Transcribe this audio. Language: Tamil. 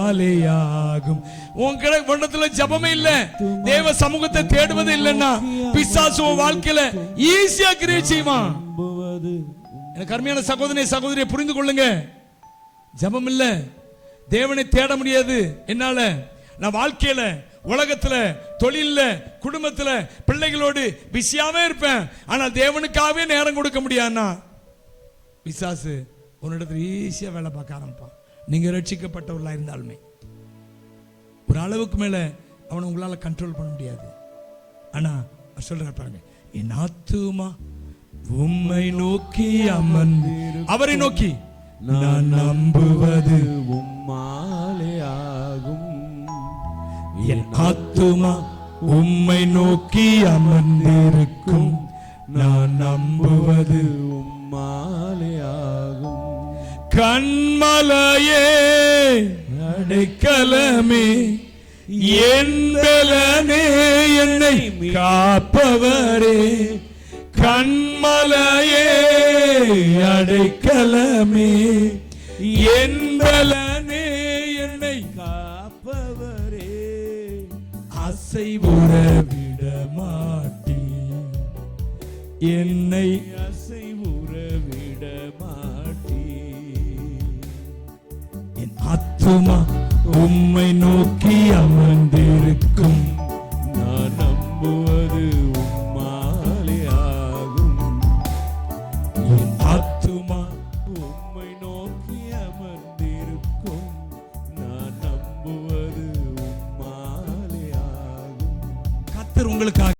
மாலையாகும். உன்கிட்ட ஜபமே இல்ல, தேவ சமூகத்தை தேடுவது இல்லைன்னா பிசாசு வாழ்க்கையில ஈஸியா கிரியை செய்வான். எனக்கு அருமையான சகோதரனை சகோதரியை புரிந்து கொள்ளுங்க. ஜபம் இல்ல தேவனை தேட முடியாது. என்னால நான் வாழ்க்கையில உலகத்துல தொழில குடும்பத்துல பிள்ளைகளோடு பிஸியாவே இருப்பேன், ஆனால் தேவனுக்காகவே நேரம் கொடுக்க முடியாதுன்னா பிசாசு உன்னிடத்துல ஈஸியா வேலை பார்க்க ஆரம்பிப்பான். நீங்க ரட்சிக்கப்பட்டவர்களா இருந்தாலுமே ஒரு அளவுக்கு மேல அவனை உங்களால கண்ட்ரோல் பண்ண முடியாது. ஆனா சொல்ற பாருங்க, என் ஆத்துமா உம்மை நோக்கி அமர்ந்து, அவரை நோக்கி நான் நம்புவது உம்மாலே ஆகும். என் ஆத்துமா உம்மை நோக்கி அமர்ந்திருக்கும், நான் நம்புவது உம்மாலே ஆகும். கண்மலையே அடைக்கலமே என் பலனே என்னை காப்பவரே, கண்மலையே அடைக்கலமே என் பலனே என்னை காப்பவரே, அசைவுற விட மாட்டீ, என்னை அசைவுற விட மாட்டீ. என் ஆத்துமா உம்மை நோக்கி அமர்ந்திருக்கு,